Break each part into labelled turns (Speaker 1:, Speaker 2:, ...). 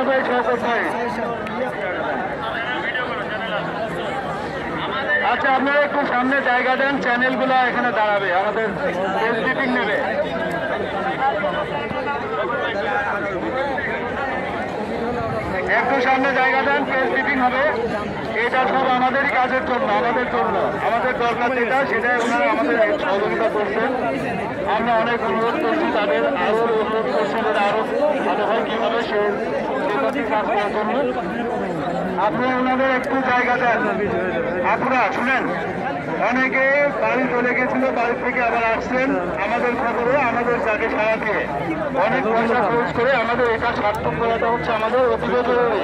Speaker 1: ভাই শওকত ভাই। আচ্ছা আপনারা একটু সামনে জায়গা দেন, চ্যানেলগুলো এখানে দাঁড়াবে, আমাদের মিটিং নেবে। একটু সামনে জায়গা দেন, প্রেস মিটিং হবে। এটা সব আমাদেরই কাজের জন্য, আমাদের দরকার যেটা সেটাই ওনারা আমাদের সহযোগিতা করছেন। আমরা অনেক অনুরোধ করছি তাদের, আরো অনুরোধ করছি যারা আরো ভালো হয় কীভাবে সে কাজ করার জন্য। আপনি ওনাদের একটু জায়গা দেন। আপনারা শুনেন, অনেকে বাড়ি চলে গেছিল, বাড়ি থেকে আবার আসছেন আমাদের খবরে, আমাদের যাকে সারা দিয়ে অনেক পয়সা খরচ করে আমাদের এটা সার্থক করাটা হচ্ছে আমাদের অতিরিক্ত জরুরি।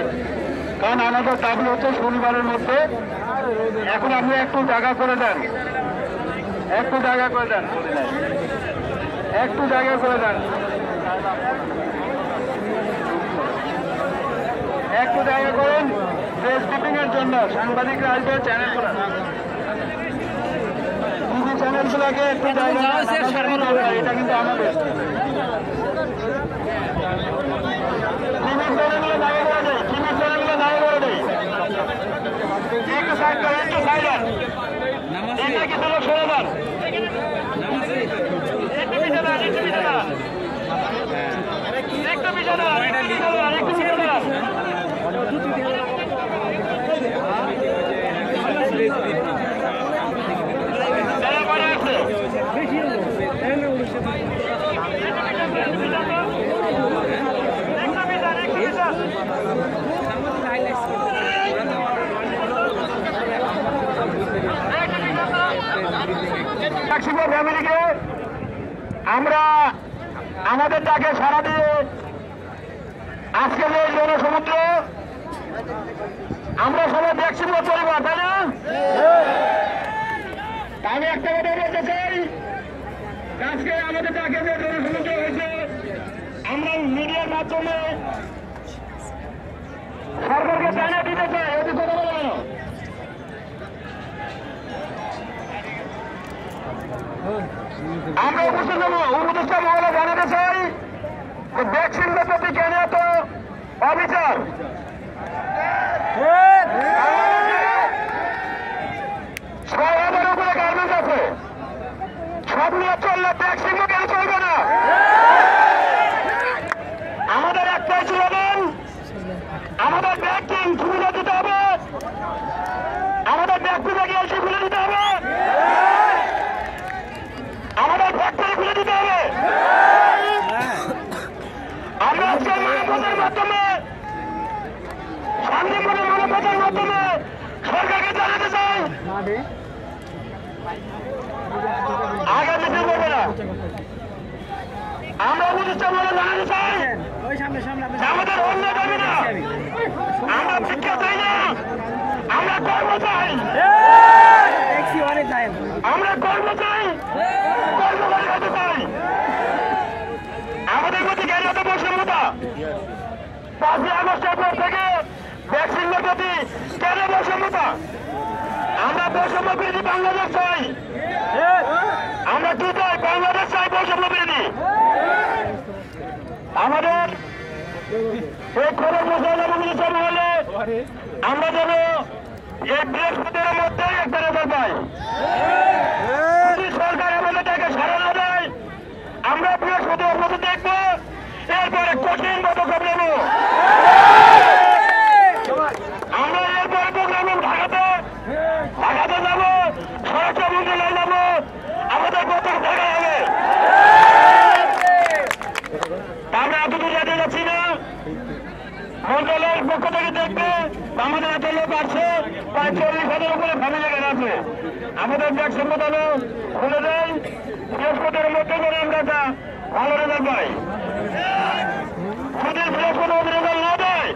Speaker 1: কারণ আমাদের দাবি হচ্ছে শনিবারের মধ্যে। এখন আপনি একটু জায়গা করে দেন, একটু জায়গা করে দেন, একটু জায়গা করে দেন, একটু জায়গা করুন প্রেস ব্রিফিং এর জন্য। সাংবাদিকরা আসবে, চ্যানেলগুলো টিভি চ্যানেলগুলোকে একটু জায়গা, এটা কিন্তু আমাদের টিভি চ্যানেলগুলো জায়গা করে দেয়, টিভি চ্যানেলগুলো জায়গা করে দেয়। একটু সাইড করেন, একটু সাইড দেন, এটা কিছু লোক সরে দেন, একটু পিছনে দেন, একটু পিছনে দেন, একটু পিছনে দেন, একটু পিছনে দেন। ফ্যামিলিকে আমরা আমাদের ডাকে সারা দিয়ে আজকে যে জনসমুদ্র আমরা সবাই দেখছি পরিবার, তাই না? আমি একটা কথা বলতে চাই, আজকে আমাদের ডাকে যে জনসমুদ্র হয়েছে আমরা মিডিয়ার মাধ্যমে সরকারকে জানিয়ে দিতে চাই। ওদের কথা বলে কেন? আমরা উপদেষ্টা মহলে জানাতে চাই যে ভ্যাকসিনের প্রতি কেন এত অবিচার? 6,000 উপরে গার্মেন্টস আছে, সব নিয়ে চললে ভ্যাকসিন কেন চলবে না? আমাদের একটাই স্লোগান, আমাদের ভ্যাকসিন সুবিধা দিতে হবে, আমাদের ব্যক্তিকে গিয়ে খুলে দিতে হবে, আমাদের ফ্যাক্টরি খুলে দিতে হবে। আমরা আজকে মানবতার মাধ্যমে, শান্তিপূর্ণ মানবতার মাধ্যমে সরকারকে জানাতে চাই, আগে দিতে পারবে না। আমরা উপদেষ্টা বলে জানাতে চাই আমাদের অন্য দাবি না, আমরা শিক্ষা চাই না, আমরা কর্ম চাই, আমরা কর্ম চাই, কর্মকারী হতে চাই। আমাদের প্রতি জ্ঞানীয়ত বৈষম্যতা 5ই আগস্টের পর থেকে ভ্যাকসিনের প্রতি কেন বৈষম্যতা? আমরা বৈষম্য বিরোধী বাংলাদেশ চাই। আমরা কি চাই? বাংলাদেশ চাই বৈষম্য বিরোধী। আমাদের এই খবর মশলা হলে আমরা যেন এই বৃহস্পতির মধ্যেই একটা রেজাল্ট পাই। সরকার আমাদের তাকে সারানো দেয়, আমরা বৃহস্পতির মধ্যে দেখবো, এরপরে কঠিন পদক্ষেপ নেব। আমরা এরপরে প্রোগ্রাম ঢাকাতে যাবো, স্বরাষ্ট্র মন্ত্রণালয়ে যাবো, আমাদের প্রথম দেখা হবে। আমরা এতটুকু যেতে যাচ্ছি না, মন্ত্রণালয়ের পক্ষ থেকে দেখবে আমাদের এত লোক আছে, প্রায় 40,000 উপরে ফ্যামিলি আছে। আমাদের ভ্যাকসিন বোতানো খুলে দেয়, বৃহস্পতির মধ্যে করে আমরা একটা ভালো রেজাল্ট পাই। যদি বৃহস্পতি রেজাল্ট না দেয়,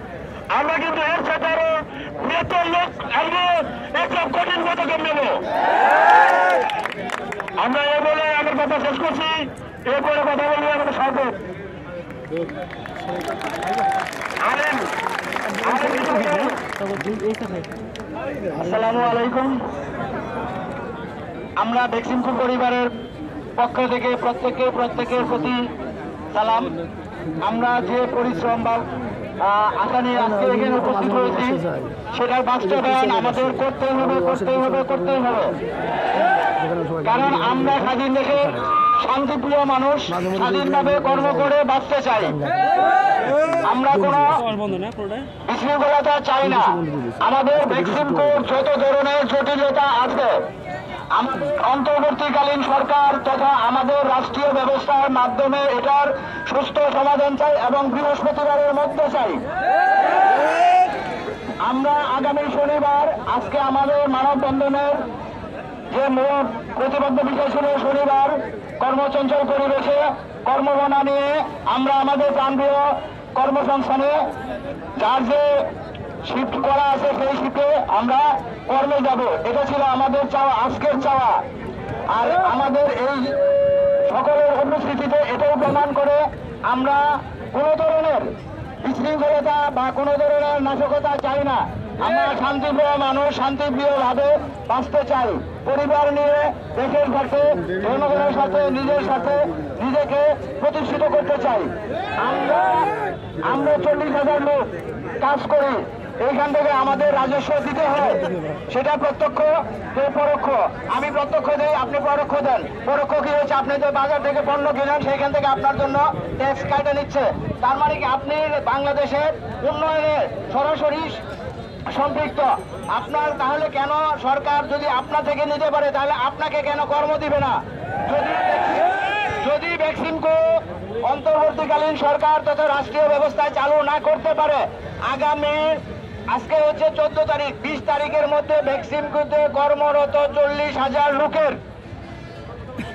Speaker 1: আমরা কিন্তু এর সাথে আরো 72 লোক আসবো, একটা কঠিন পদক্ষেপ নেব। আমরা এ বলে আমার কথা শেষ করছি, এরপরে কথা বলবো আমাদের সাথে। আসসালামু আলাইকুম। আমরা ভ্যাকসিনপুর পরিবারের পক্ষ থেকে প্রত্যেকের প্রতি সালাম। আমরা যে পরিশ্রম বা আশা নিয়ে আজকে এখানে উপস্থিত হয়েছি, সেটার বাস্তবায়ন আমাদের করতেই হবে। কারণ আমরা স্বাধীন দেশে শান্তিপ্রিয় মানুষ, স্বাধীনভাবে কর্ম করে বাঁচতে চাই। আমরা কোনো বিশৃঙ্খলতা চাই না। আমাদের ভ্যাকসিন কোড যত ধরনের জটিলতা আছে, অন্তর্বর্তীকালীন সরকার তথা আমাদের রাষ্ট্রীয় ব্যবস্থার মাধ্যমে এটার সুস্থ সমাধান চাই এবং বৃহস্পতিবারের মধ্যে চাই। আমরা আগামী শনিবার, আজকে আমাদের মানববন্ধনের যে মূল প্রতিবদ্ধ বিষয় ছিল শনিবার কর্মচঞ্চল পরিবেশে কর্মবনা নিয়ে আমরা আমাদের প্রাণপ্রিয় কর্মসংস্থানে যার যে শিফট করা আছে সেই শিফটে আমরা কর্মে যাব। এটা ছিল আমাদের চাওয়া, আজকের চাওয়া। আর আমাদের এই সকলের অনুষ্ঠিতিতে এটাও প্রমাণ করে আমরা কোনো ধরনের বিশৃঙ্খলতা বা কোনো ধরনের নাশকতা চাই না। আমরা শান্তিপ্রিয় মানুষ, শান্তিপ্রিয়ভাবে বাঁচতে চাই। পরিবার নিয়ে দেশের সাথে, জনগণের সাথে, নিজের সাথে নিজেকে প্রতিষ্ঠিত করতে চাই। আমরা 40,000 লোক কাজ করি, এইখান থেকে আমাদের রাজস্ব দিতে হয়, সেটা প্রত্যক্ষ পরোক্ষ। আমি প্রত্যক্ষ দিই, আপনি পরোক্ষ দেন। পরোক্ষ কি হচ্ছে, আপনি যে বাজার থেকে পণ্য কিনেন সেইখান থেকে আপনার জন্য ট্যাক্স কাটা নিচ্ছে। তার মানে কি আপনি বাংলাদেশের উন্নয়নে সরাসরি সম্পৃক্ত। আপনার তাহলে কেন সরকার যদি আপনার থেকে নিতে পারে তাহলে আপনাকে কেন কর্ম দিবে না? যদি ভ্যাকসিনকে অন্তর্বর্তীকালীন সরকার তথা রাষ্ট্রীয় ব্যবস্থায় চালু না করতে পারে, আগামী আজকে হচ্ছে 14 তারিখ, 20 তারিখের মধ্যে ভ্যাকসিনকুতে কর্মরত 40,000 লোকের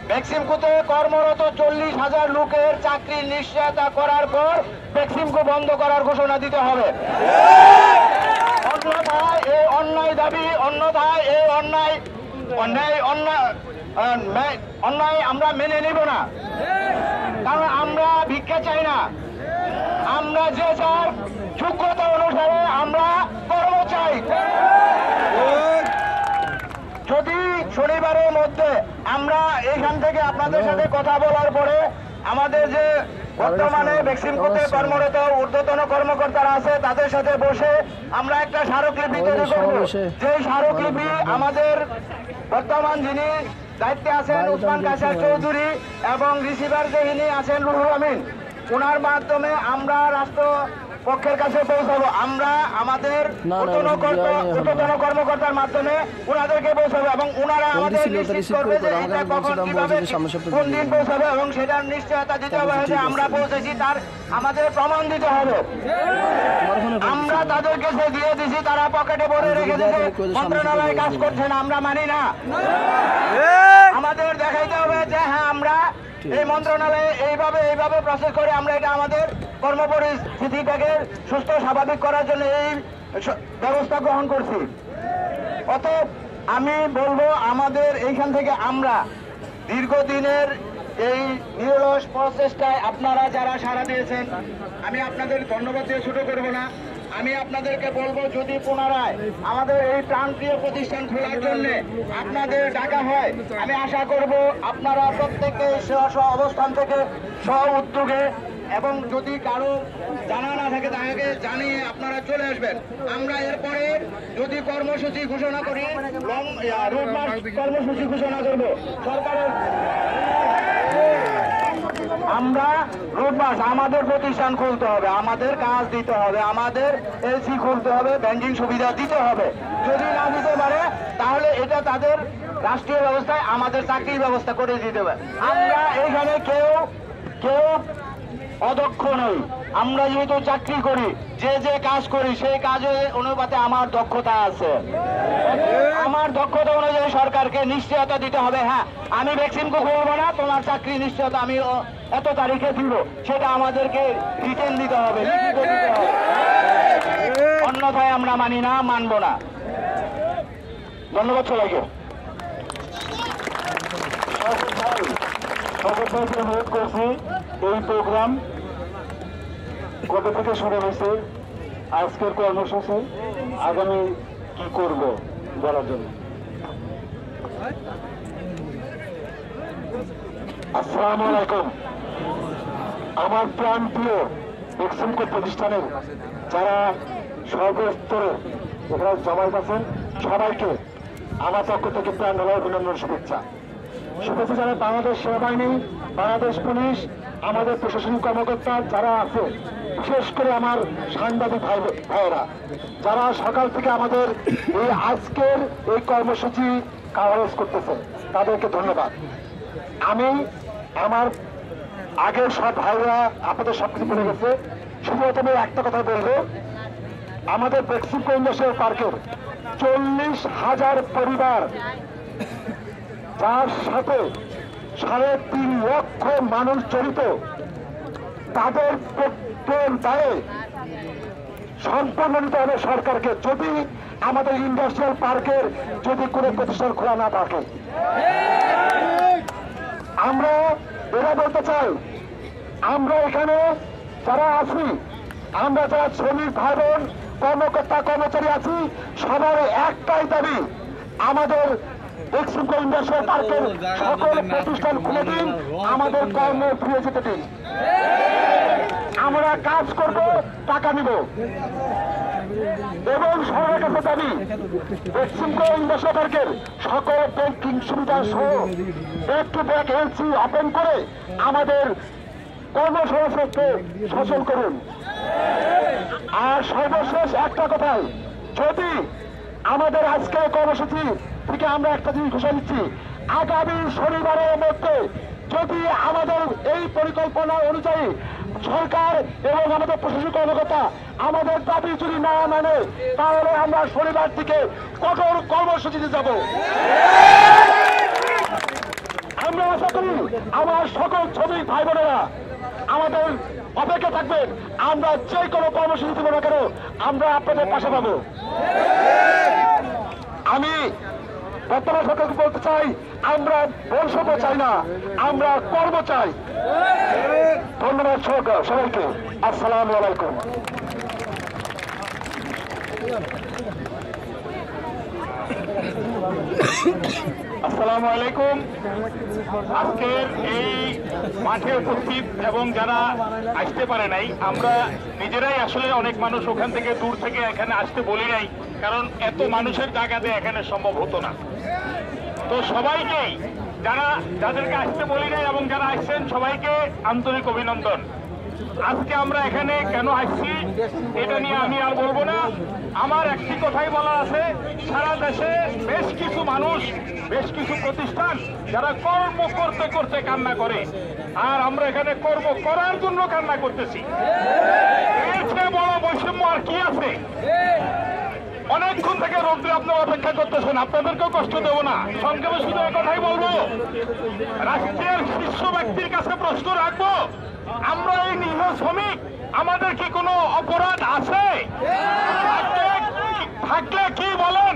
Speaker 1: ভ্যাকসিনকুতে কর্মরত 40,000 লোকের চাকরি নিশ্চয়তা করার পর ভ্যাকসিনকু বন্ধ করার ঘোষণা দিতে হবে। অন্যথায় এই অন্যায় দাবি, অন্যথায় এই অন্যায় আমরা মেনে নিব না। কারণ আমরা ভিক্ষা চাই না, আমরা যে চাই যোগ্যতা অনুসারে আমরা কর্ম চাই। যদি শনিবারের মধ্যে আমরা এখান থেকে আপনাদের সাথে কথা বলার পরে আমাদের যে বর্তমানে ভ্যাকসিন কোর্টে কর্মরত ঊর্ধ্বতন কর্মকর্তারা আছে তাদের সাথে বসে আমরা একটা স্মারকলিপি তৈরি করব। যে স্মারকলিপি আমাদের বর্তমান যিনি দায়িত্বে আছেন উসমান কায়সার চৌধুরী এবং রিসিভার যিনি আছেন রুহুল আমিন, ওনার মাধ্যমে আমরা রাষ্ট্র পক্ষের কাছে পৌঁছাবো। আমরা আমাদের ঊর্ধ্বতন কর্মকর্তার মাধ্যমে ওনাদেরকে পৌঁছাবো এবং ওনারা আমাদের নিশ্চিত করবে যে এটা কখন কিভাবে কোন দিন পৌঁছাবে এবং সেটার নিশ্চয়তা দিতে হবে যে আমরা পৌঁছেছি তার আমাদের প্রমাণ দিতে হবে। আমরা তাদেরকে যে দিয়ে দিছি তারা পকেটে ভরে রেখে দিয়েছে, মন্ত্রণালয় কাজ করছে না, আমরা মানি না। আমাদের দেখাইতে হবে যে হ্যাঁ আমরা এই মন্ত্রণালয়ে এইভাবে প্রসেস করে আমরা এটা আমাদের কর্মপরিস্থিতিটাকে সুস্থ স্বাভাবিক করার জন্য এই ব্যবস্থা গ্রহণ করছি। অতএব আমি বলবো আমাদের এইখান থেকে আমরা দীর্ঘদিনের এই নিরলস প্রচেষ্টায় আপনারা যারা সাড়া দিয়েছেন, আমি আপনাদের ধন্যবাদ দিয়ে ছোট করব না। আমি আপনাদেরকে বলবো যদি পুনরায় আমাদের এই প্রাণপ্রিয় প্রতিষ্ঠান খোলার জন্য আপনাদের ডাকা হয়, আমি আশা করব আপনারা প্রত্যেকে স্ব অবস্থান থেকে স্ব উদ্যোগে এবং যদি কারো জানা না থাকে তাকে জানিয়ে আপনারা চলে আসবেন। আমরা এরপরে যদি কর্মসূচি ঘোষণা করি, রোড মার্চ কর্মসূচি ঘোষণা করব সরকারের। আমরা রোড মার্চ, আমাদের প্রতিষ্ঠান খুলতে হবে, আমাদের কাজ দিতে হবে, আমাদের এলসি খুলতে হবে, ব্যাংকিং সুবিধা দিতে হবে। যদি না দিতে পারে তাহলে এটা তাদের রাষ্ট্রীয় ব্যবস্থায় আমাদের চাকরির ব্যবস্থা করে দিতে হবে। আমরা এখানে কেউ অদক্ষ নই। আমরা যেহেতু চাকরি করি, যে কাজ করি সেই কাজে অনুপাতে আমার দক্ষতা আছে। আমার দক্ষতা অনুযায়ী সরকারকে নিশ্চয়তা দিতে হবে, হ্যাঁ আমি ভ্যাকসিন খুলবো না, তোমার চাকরি নিশ্চয়তা আমি এত তারিখে দিব, সেটা আমাদেরকে রিটেন দিতে হবে, অন্যথায় আমরা মানি না, মানবো না। ধন্যবাদ সবাইকে। অনুরোধ করছি এই প্রোগ্রাম কবে থেকে শুরু হয়েছে, আজকের কর্মসূচি আগামী কি করব বলার জন্য। আসসালামু আলাইকুম। আমার প্রাণ প্রিয়
Speaker 2: বেক্সিমকো প্রতিষ্ঠানের যারা সর্বস্তরে এখানে জমায়েত আছেন সবাইকে আমার পক্ষ থেকে প্রাণঢালা অভিনন্দন শুভেচ্ছা জানাই। বাংলাদেশ সেনাবাহিনী, বাংলাদেশ পুলিশ, আমাদের প্রশাসনিক কর্মকর্তা যারা আছে, বিশেষ করে আমার সাংবাদিক ভাইয়েরা যারা সকাল থেকে আমাদের এই আজকের এই কর্মসূচি কাভারেজ করতেছে, তাদেরকে ধন্যবাদ। আমি আমার আগের সব ভাইরা আপনাদের সবকিছু বলে গেছে, শুধুমাত্র আমি একটা কথা বলবো, আমাদের বেক্সিমকো ইন্ডাস্ট্রিয়াল পার্কের 40,000 পরিবার, যার সাথে 3.5 লক্ষ মানুষ জড়িত, তাদের প্রত্যেক দায়ে সম্পন্ন নিতে হবে সরকারকে, যদি আমাদের ইন্ডাস্ট্রিয়াল পার্কের যদি কোনো প্রতিষ্ঠান খোলা না থাকে। আমরা এরা বলতে চাই, আমরা এখানে যারা আছি, আমরা যারা শ্রমিক ভাই বোন, কর্মকর্তা কর্মচারী আছি, সবার একটাই দাবি, আমাদের বেক্সিমকো ইন্ডাস্ট্রিয়াল পার্কের সকল প্রতিষ্ঠান খুলে দিন, আমাদের কর্ম ফিরে যেতে দিন। আমরা কাজ করব, টাকা নিব। এবং সবার কাছে দাবি, বেক্সিমকো ইন্ডাস্ট্রিয়াল পার্কের সকল ব্যাংকিং সুবিধা সহ back to back LC open করে আমাদের কর্মসংস্থানকে সচল করুন। আর সর্বশেষ একটা কথাই, যদি আমাদের আজকের কর্মসূচি থেকে আমরা একটা জিনিস ঘোষণা দিচ্ছি, আগামী শনিবারের মধ্যে যদি আমাদের এই পরিকল্পনা অনুযায়ী সরকার এবং আমাদের প্রশাসনিক কর্মকর্তা আমাদের দাবি যদি না মানে, তাহলে আমরা শনিবার থেকে কঠোর কর্মসূচিতে যাব। আমরা আশা করি আমার সকল শ্রমিক ভাই বোনেরা আমাদের অপেক্ষা থাকবেন, আমরা যে কোনো কর্মসূচি দেবো না কেন, আমরা আপনাদের পাশে পাবো। আমি বর্তমান সরকারকে বলতে চাই, আমরা বৈষম্য চাই না, আমরা কর্ম চাই। ধন্যবাদ সবাইকে। আসসালামু আলাইকুম।
Speaker 1: আসসালামু আলাইকুম। আজকের এই মাঠে উপস্থিত এবং যারা আসতে পারে নাই, আমরা নিজেরাই আসলে অনেক মানুষ ওখান থেকে দূর থেকে এখানে আসতে বলি নাই, কারণ এত মানুষের জায়গাতে এখানে সম্ভব হতো না। তো সবাইকেই যাদেরকে আসতে বলি নাই এবং যারা আসছেন সবাইকে আন্তরিক অভিনন্দন। আজকে আমরা এখানে কেন আসছি এটা নিয়ে আমি আর বলবো না, আমার একটি কথাই বলা আছে, সারা দেশে বেশ কিছু মানুষ, বেশ কিছু প্রতিষ্ঠান যারা কর্ম করতে করতে কান্না করে, আর আমরা এখানে কর্ম করার জন্য কান্না করতেছি। এর চেয়ে বড় বৈষম্য আর কি আছে? অনেকক্ষণ থেকে রোদ্রে আপনারা অপেক্ষা করতেছেন, আপনাদেরকেও কষ্ট দেব না, সংক্ষেপে শুধু এই কথাই বলবো, রাষ্ট্রের শীর্ষ ব্যক্তির কাছে প্রশ্ন রাখবো, আমরা এই নিরীহ শ্রমিক, আমাদের কি কোনো অপরাধ আছে? থাকলে কি বলেন,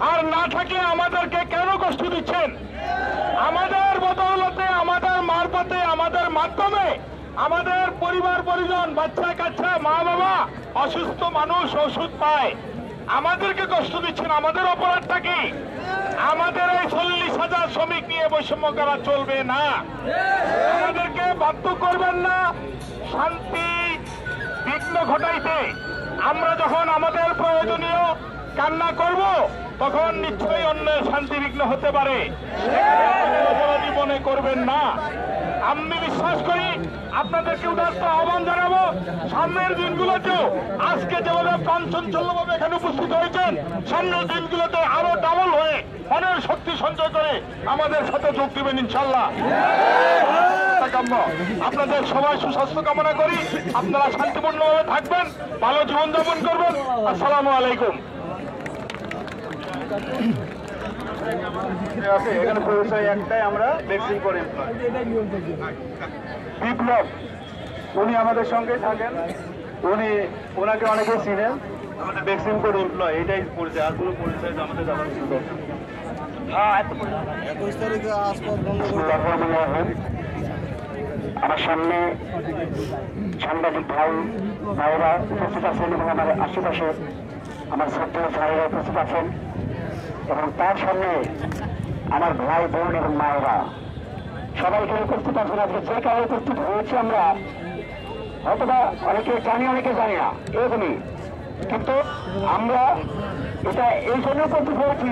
Speaker 1: আর না থাকলে আমাদেরকে কেন কষ্ট দিচ্ছেন? আমাদের বদৌলতে, আমাদের মারফতে, আমাদের মাধ্যমে আমাদের পরিবার পরিজন, বাচ্চা কাচ্চা, মা বাবা, অসুস্থ মানুষ ওষুধ পায়, আমাদেরকে কষ্ট দিচ্ছেন, আমাদের অপরাধটা কি? আমাদের এই 40,000 শ্রমিক নিয়ে বৈষম্য করা চলবে না। আমাদেরকে বাধ্য করবেন না শান্তি বিঘ্ন ঘটাইতে। আমরা যখন আমাদের প্রয়োজনীয় কান্না করব, তখন নিশ্চয়ই অন্যের শান্তি বিঘ্ন হতে পারে, অপরাধী মনে করবেন না। আমি বিশ্বাস করি আপনাদেরকে উদাত্ত আহ্বান জানাবো, সামনের দিনগুলোতেও আজকে যেভাবে প্রাণচঞ্চল্যভাবে এখানে উপস্থিত হয়েছেন, সামনের দিনগুলোতে আরো ডাবল হয়ে মনের শক্তি সঞ্চয় করে আমাদের সাথে যোগ দিবেন ইনশাল্লাহ। আপনাদের সবাই সুস্বাস্থ্য কামনা করি, আপনারা শান্তিপূর্ণভাবে থাকবেন, ভালো জীবনযাপন করবেন। আসসালামু আলাইকুম। এখানে পরিচয় একটাই, আমরা বেক্সিমকো বিপ্লব, উনি আমাদের সঙ্গে থাকেন, ওনাকে অনেকে চিনেন, আমাদের বেক্সিমকো এমপ্লয়, এটাই পরিচয়, আর কোনো পরিচয় আমাদের জানার ছিল।
Speaker 2: আমার সামনে সাংবাদিক ভাই ভাইরা উপস্থিত আছেন এবং আমার আশেপাশে আমার ছোট্ট ভাইরা উপস্থিত আছেন, এবং তার সামনে আমার ভাই বোন এবং মায়েরা সবাইকে উপস্থিত আছেন। আজকে যে কারণে উপস্থিত হয়েছে আমরা, অথবা অনেকে জানি অনেকে জানি না, এরকমই। কিন্তু আমরা এটা এই জন্য করতে পেরেছি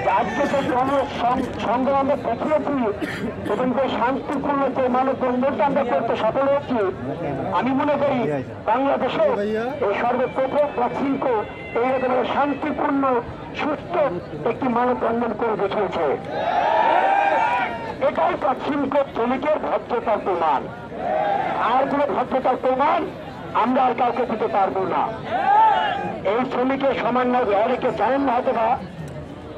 Speaker 2: যে আজকে যে সংগ্রাম আমরা দেখিয়েছি এবং যে শান্তিপূর্ণ যে মানববন্ধনটা আমরা করতে সফল হয়েছি, আমি মনে করি বাংলাদেশে এই সর্বপ্রথম প্রাচীনকে এই রকমের শান্তিপূর্ণ সুস্থ একটি মানববন্ধন করে দেখিয়েছে। এটাই প্রাচীনকে শ্রমিকের ভদ্রতার প্রমাণ। আর কোনো ভদ্রতার প্রমাণ আমরা আর কাউকে দিতে পারবো না। এই শ্রমিকের সমন্বয় অনেকে জানেন না হয়তো বা,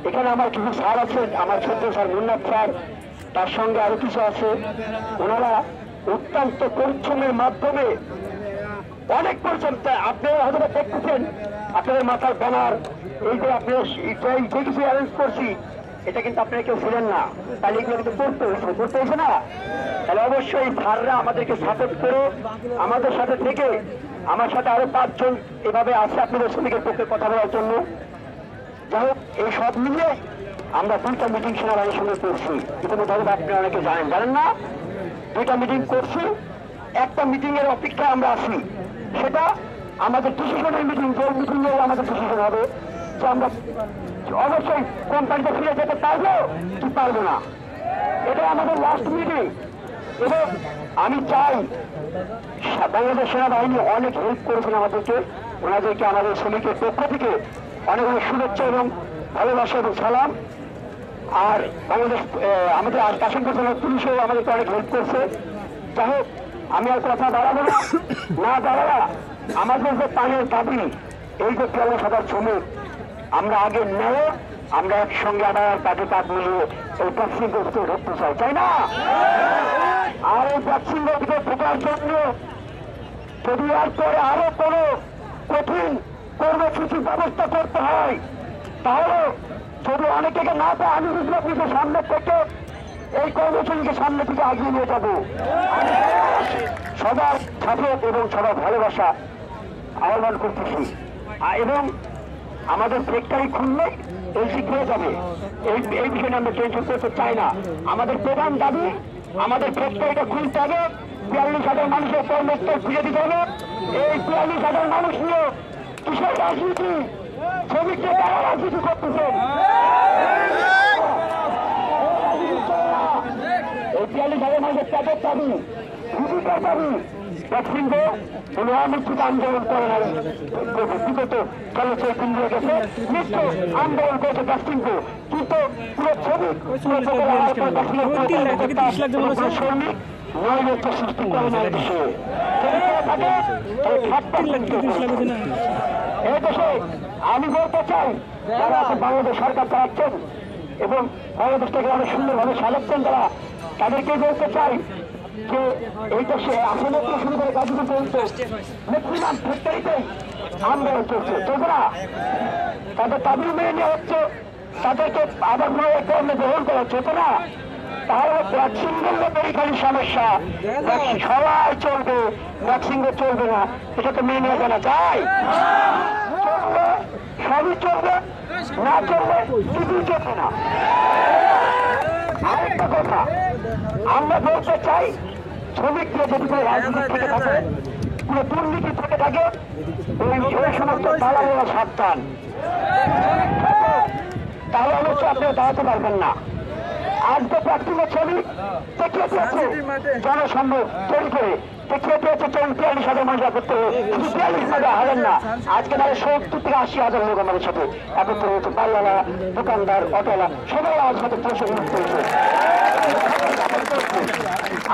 Speaker 2: এখানে আমার কিছু স্যার আছেন, আমার ছোট্ট স্যার মুন্নাফ স্যার, তার সঙ্গে আরো কিছু আছে। ওনারা অত্যন্ত পরিশ্রমের মাধ্যমে অনেক পরিশ্রম, আপনারা হয়তো দেখতেছেন আপনাদের মাথার ব্যানার, এই যে আপনার যে কিছু অ্যারেঞ্জ করছি, এটা কিন্তু আপনারা কেউ ছিলেন না, তাহলে এগুলো কিন্তু করতে হয়েছে না। তাহলে অবশ্যই স্যাররা আমাদেরকে সাপোর্ট করে আমাদের সাথে থেকে, আমার সাথে আরো 5 জন এভাবে আছে আপনাদের শ্রমিকের পক্ষে কথা বলার জন্য। যাই হোক, এই সব মিলিয়ে আমরা 2টা মিটিং সেনাবাহিনীর সঙ্গে করছি। ইতিমধ্যে আপনারা অনেকে জানেন না, 2টা মিটিং করছি। একটা মিটিং এর অপেক্ষায় আমরা আছি, সেটা আমাদের ডিসিশনের মিটিং। যে মিটিং এ আমাদের ডিসিশন হবে যে আমরা অবশ্যই কোম্পানিতে ফিরে যেতে পারবো কি পারবো না, এটা আমাদের লাস্ট মিটিং। এবং আমি চাই, বাংলাদেশ সেনাবাহিনী অনেক হেল্প করেছেন আমাদেরকে, ওনাদেরকে আমাদের শ্রমিকের পক্ষ থেকে অনেক অনেক শুভেচ্ছা এবং ভালোবাসা এবং সালাম। আর বাংলাদেশ আমাদের কাশিম পুলিশও আমাদেরকে অনেক হেল্প করছে। যাই হোক, আমি আর কথা বাড়াবো না দাঁড়ালা। আমাদের যে পানের দাবি, এই যে 13,000 শ্রমিক, আমরা আগে নেয় আমরা একসঙ্গে আবার কাঁধে কাঁধ মিলিয়ে এই ভ্যাকসিন করতে ধরতে চাই, তাই না? আর এই ভ্যাকসিন থেকে ঢোকার জন্য যদি এরপরে আরো কোনো কঠিন কর্মসূচির ব্যবস্থা করতে হয়, তাহলে যদি অনেকে না পায়, আমি বুঝলাম আপনাকে সামনে থেকে এই কর্মসূচিকে সামনে থেকে আগিয়ে নিয়ে যাবো। সবার সাপোর্ট এবং সবার ভালোবাসা আহ্বান করতেছি। এবং আমাদের ফ্যাক্টরি খুললে এলসি খুলে যাবে, এই বিষয়ে আমরা টেনশন করতে চাই না। আমাদের প্রধান দাবি, আমাদের ফ্যাক্টরিটা খুলতে হবে, 42,000 মানুষের কর্মস্থল ফিরে দিতে হবে। এই 42,000 মানুষ নিয়ে কিসের রাজনীতি? শ্রমিকদের তারা রাজনীতি করতেছেন। এই 42,000 মানুষের তাদের দাবি, জীবিকার দাবি। ভ্যাকসিন মৃত্যুত আন্দোলন করে নাই, বিগত 4-6 দিন হয়ে গেছে মৃত্যু আন্দোলন করেছে ভ্যাকসিন, কিন্তু পুরো শ্রমিক শ্রমিক নৈরাজ্য সৃষ্টি করে না দেশে। এই দেশে আমি বলতে চাই, যারা বাংলাদেশ সরকার চালাচ্ছেন এবং বাংলাদেশটাকে অনেক সুন্দরভাবে সাজাচ্ছেন তারা, তাদেরকে বলতে চাই যে এই দেশে আসলে শুরু করে গাজীপুর পর্যন্ত ম্যাক্সিমাম ফ্যাক্টরিতেই আন্দোলন চলছে, চলবে না। তাদের দাবি মেনে নেওয়া হচ্ছে, তাদেরকে আবার কর্মে গ্রহণ করা চলবে না। তাহলে ভ্যাকসিন বললে পরীক্ষার সমস্যা, সবাই চলবে, ভ্যাকসিন চলবে না, এটা তো মেনে নেওয়া যায়। চলবে, সবই চলবে, না চলবে কিছুই চলবে না। আরেকটা কথা আমরা বলতে চাই, শ্রমিকরা যদি কোনো রাজনীতি থেকে থাকে, কোনো দুর্নীতি থেকে থাকে, ওই সমস্ত দালালেরা সাবধান, তাহলে অবশ্যই আপনারা দাঁড়াতে পারবেন না। আজকে প্রার্থীরা শ্রমিক দেখিয়ে দিয়েছে জনসম্ভ তৈরি করে, দেখিয়ে দিয়েছে 43,000 মানুষ একত্র হয়ে, শুধু 43,000 হাজার না, আজকে তাদের 70 থেকে 80,000 লোক আমাদের সাথে একত্র হয়েছে। বাড়িওয়ালা, দোকানদার, অটোওয়ালা সবাই আজ সাথে অংশগ্রহণ করেছে।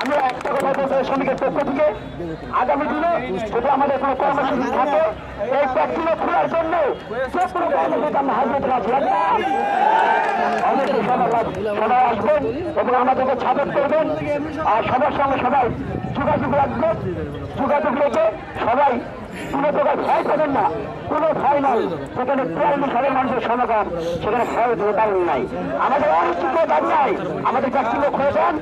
Speaker 2: আমরা একটা কথা বলতে শ্রমিকের পক্ষ থেকে, আগামী দিনে যদি আমাদের কোনো কর্মসূচি থাকে, এই প্রার্থীরা খোলার জন্য যে কোনো কর্মসূচি আমরা হাজির রাজি রাখলাম। অবশ্যই সবাই আসবেন এবং আমাদেরকে সাপোর্ট করবেন, আর সবার সঙ্গে সবাই যোগাযোগ রাখবেন। যোগাযোগ রেখে সবাই কোনো প্রকার ভয় পাবেন না, কোনো ভয় নাই। সেখানে 42,000 মানুষের সমাগম, সেখানে ভয় কারণ নাই। আমাদের অনিশ্চিত দাবি নাই। আমাদের ব্যক্তিগত করেছেন,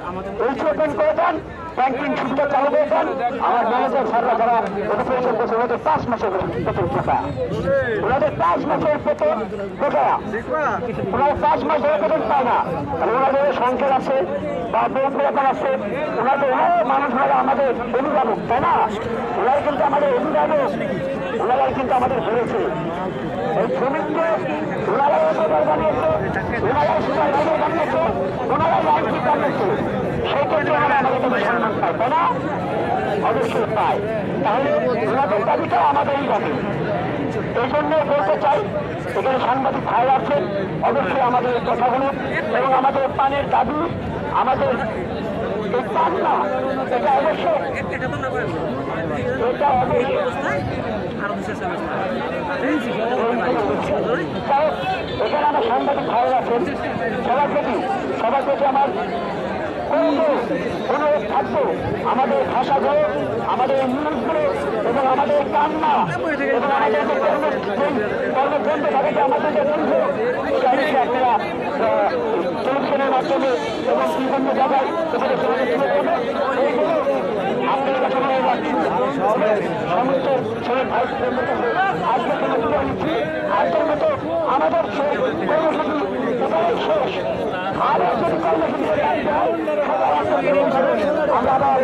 Speaker 2: ওপেন করেছেন, ব্যাংকিং সুবিধা চালু করেছেন। আমার ম্যানেজার স্যাররা যারা পরিচালনা করছে ওদের 5 মাসের বেতন টাকা, ওনাদের 5 মাসের বেতন কোথায়? ওনারা 5 মাস ধরে বেতন পায় না। ওনাদের সংখ্যা আছে বা ব্যাপার আছে, ওনাদের মানুষ আমাদের অভিভাবক, তাই না? ওনারা কিন্তু আমাদের অভিভাবক, ওনারাই কিন্তু আমাদের ধরেছে। এই শ্রমিককে ওনারাই অধিকার বানিয়েছে, ওনারাই সুপারভাইজার বানিয়েছে, ওনারাই আইনটি বানিয়েছে। সেই ক্ষেত্রে ওনারা আমাদের কিন্তু সম্মান পায়, তাই না? অবশ্যই পায়। তাহলে ওনাদের দাবিটা আমাদেরই দাবি। এই জন্য বলতে চাই, এখানে সাংবাদিক ভাই আছেন, অবশ্যই আমাদের কথাগুলো এবং আমাদের পানের দাবি, আমাদের এই পান্না, এটা অবশ্যই এখানে আমার সাংবাদিক ভাই আছেন, সবার প্রতি আমার অনুরোধ থাকবো, আমাদের ভাষাগুলো, আমাদের নিউজগুলো এবং আমাদের কান্না এবং আমাদের কর্মবন্ধ থাকে যে আমাদের যে বন্ধু, আপনারা টেলিভিশনের মাধ্যমে এবং বিভিন্ন জায়গায় এখানে তুলে করবেন। এইগুলো আপনাদের কাছে মনে রাখছি, সমস্ত ছেলে ভাই আজকে তুলে তুলে নিচ্ছি। আজকের মতো আমাদের কর্মসূচি এটাই শেষ। আরো যদি কর্মসূচি আমরা আবার